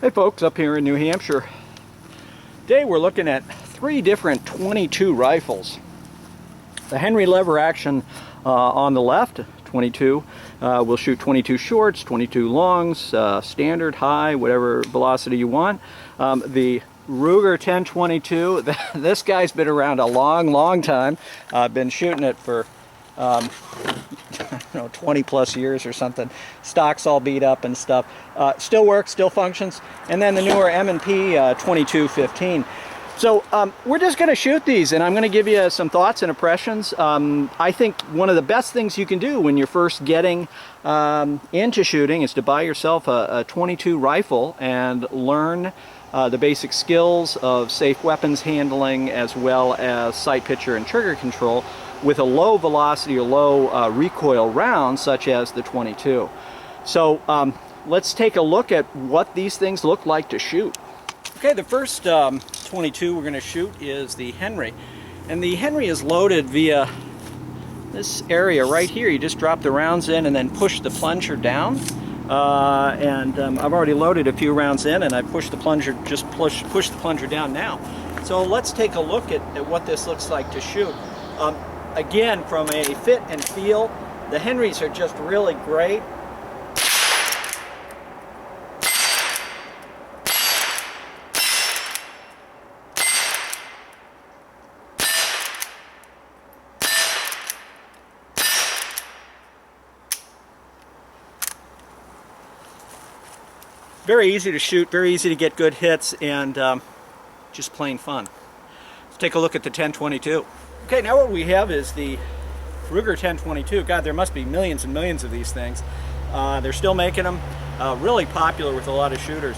Hey folks, up here in New Hampshire. Today we're looking at 3 different 22 rifles. The Henry lever action on the left, 22, will shoot 22 shorts, 22 longs, standard, high, whatever velocity you want. The Ruger 1022, this guy's been around a long time. I've been shooting it for I don't know, 20 plus years or something. Stock's all beat up and stuff. Still works, still functions. And then the newer M&P 2215. So we're just going to shoot these, and I'm going to give you some thoughts and impressions. I think one of the best things you can do when you're first getting into shooting is to buy yourself a 22 rifle and learn the basic skills of safe weapons handling, as well as sight picture and trigger control with a low velocity or low recoil round such as the 22. So let's take a look at what these things look like to shoot. Okay, the first 22 we're going to shoot is the Henry. And the Henry is loaded via this area right here. You just drop the rounds in and then push the plunger down. I've already loaded a few rounds in, and I pushed the plunger, just push the plunger down now. So let's take a look at what this looks like to shoot. Again, from a fit and feel, the Henrys are just really great. Very easy to shoot, very easy to get good hits, and just plain fun. Let's take a look at the 1022. Okay, now what we have is the Ruger 1022. God, there must be millions and millions of these things. They're still making them. Really popular with a lot of shooters.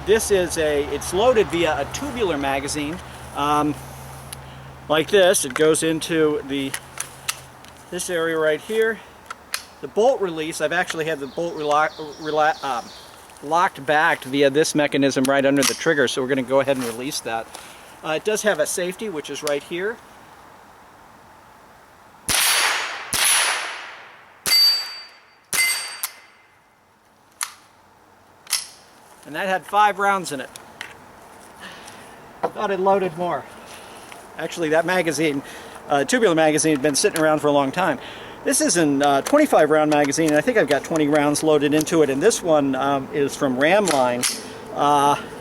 This is it's loaded via a tubular magazine. Like this. It goes into this area right here. The bolt release, I've actually had the bolt locked back via this mechanism right under the trigger, so we're going to go ahead and release that. It does have a safety, which is right here. And that had 5 rounds in it. Thought it loaded more. Actually, that magazine, tubular magazine, had been sitting around for a long time. This is a 25 round magazine, and I think I've got 20 rounds loaded into it, and this one is from Ramline.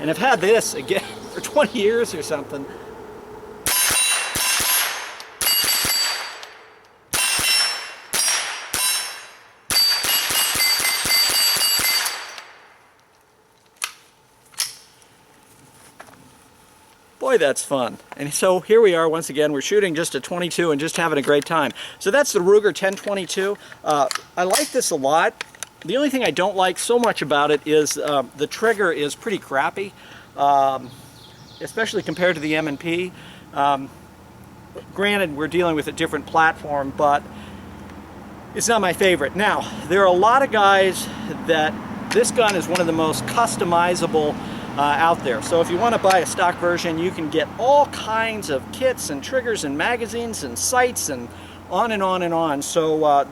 And I've had this again for 20 years or something. Boy, that's fun. And so here we are once again. We're shooting just a 22 and just having a great time. So that's the Ruger 1022. I like this a lot. The only thing I don't like so much about it is the trigger is pretty crappy, especially compared to the M&P. Granted, we're dealing with a different platform, but it's not my favorite. Now, there are a lot of guys that this gun is one of the most customizable out there. So if you want to buy a stock version, you can get all kinds of kits and triggers and magazines and sights and on and on and on. So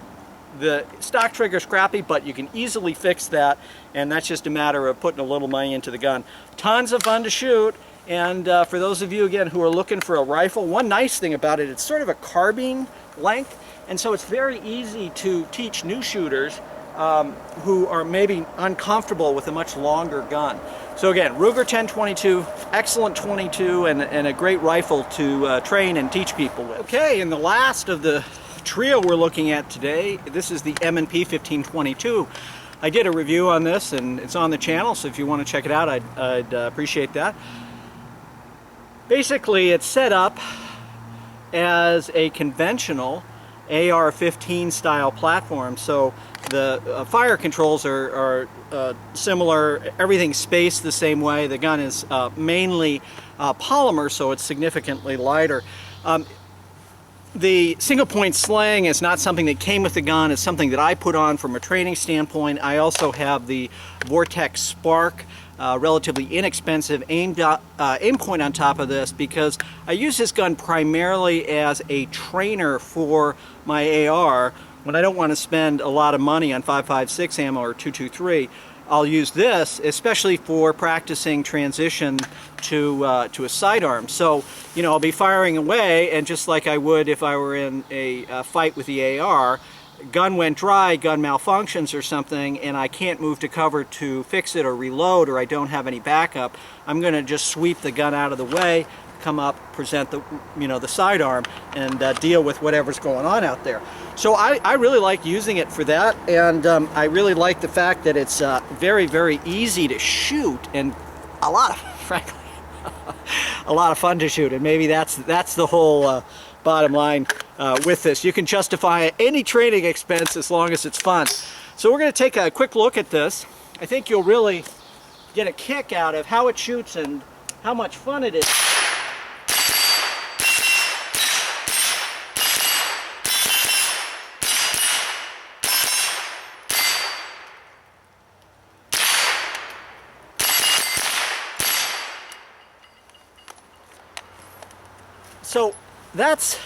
the stock trigger's crappy, but you can easily fix that, and that's just a matter of putting a little money into the gun. Tons of fun to shoot, and for those of you again who are looking for a rifle, one nice thing about it, it's sort of a carbine length, and so it's very easy to teach new shooters who are maybe uncomfortable with a much longer gun. So again, Ruger 1022, excellent 22, and a great rifle to train and teach people with. Okay, and the last of the trio we're looking at today, this is the M&P 1522. I did a review on this, and it's on the channel, so if you want to check it out, I'd appreciate that. Basically, it's set up as a conventional AR-15 style platform, so the fire controls are similar, everything's spaced the same way. The gun is mainly polymer, so it's significantly lighter. The single point sling is not something that came with the gun, it's something that I put on from a training standpoint. I also have the Vortex Spark, relatively inexpensive aim point on top of this, because I use this gun primarily as a trainer for my AR when I don't want to spend a lot of money on 5.56 ammo or 223. I'll use this, especially for practicing transition to a sidearm. So, you know, I'll be firing away, and just like I would if I were in a fight with the AR, gun went dry, gun malfunctions or something, and I can't move to cover to fix it or reload, or I don't have any backup, I'm going to just sweep the gun out of the way, come up, present the, you know, the sidearm, and deal with whatever's going on out there. So I really like using it for that, and I really like the fact that it's very, very easy to shoot, and a lot of, frankly, a lot of fun to shoot. And maybe that's the whole bottom line with this. You can justify any training expense as long as it's fun. So we're going to take a quick look at this. I think you'll really get a kick out of how it shoots and how much fun it is. So that's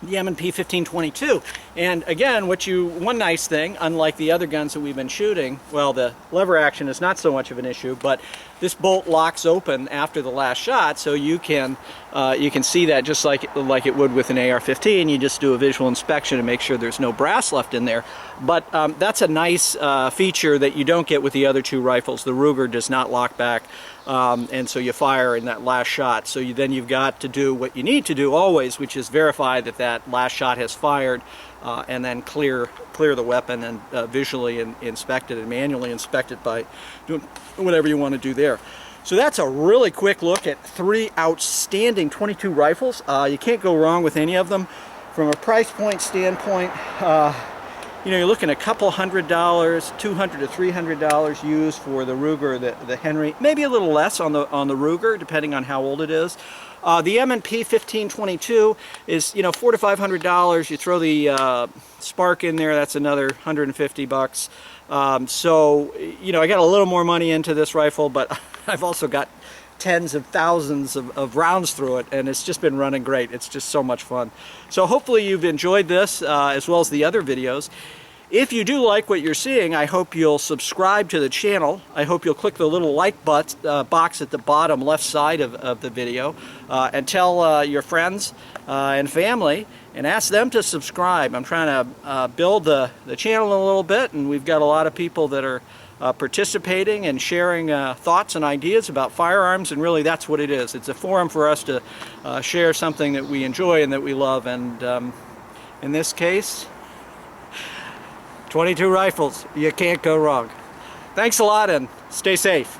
the M&P 1522, and again, one nice thing, unlike the other guns that we've been shooting, well, the lever action is not so much of an issue, but this bolt locks open after the last shot, so you can see that just like it would with an AR-15. You just do a visual inspection and make sure there's no brass left in there. But that's a nice feature that you don't get with the other two rifles. The Ruger does not lock back, and so you fire in that last shot. So then you've got to do what you need to do always, which is verify that that last shot has fired, and then clear the weapon and visually inspect it and manually inspect it by doing whatever you want to do there. So that's a really quick look at three outstanding 22 rifles. You can't go wrong with any of them. From a price point standpoint, you know, you're looking at a couple $100, $200 to $300 used for the Ruger, the Henry, maybe a little less on the Ruger, depending on how old it is. The M&P 1522 is, you know, $400 to $500. You throw the spark in there, that's another $150. So, you know, I got a little more money into this rifle, but I've also got tens of thousands of rounds through it, and it's just been running great. It's just so much fun. So hopefully you've enjoyed this as well as the other videos. If you do like what you're seeing, I hope you'll subscribe to the channel. I hope you'll click the little like box at the bottom left side of the video, and tell your friends and family and ask them to subscribe. I'm trying to build the channel a little bit, and we've got a lot of people that are participating and sharing thoughts and ideas about firearms, and really that's what it is. It's a forum for us to share something that we enjoy and that we love, and in this case, 22 rifles. You can't go wrong. Thanks a lot, and stay safe.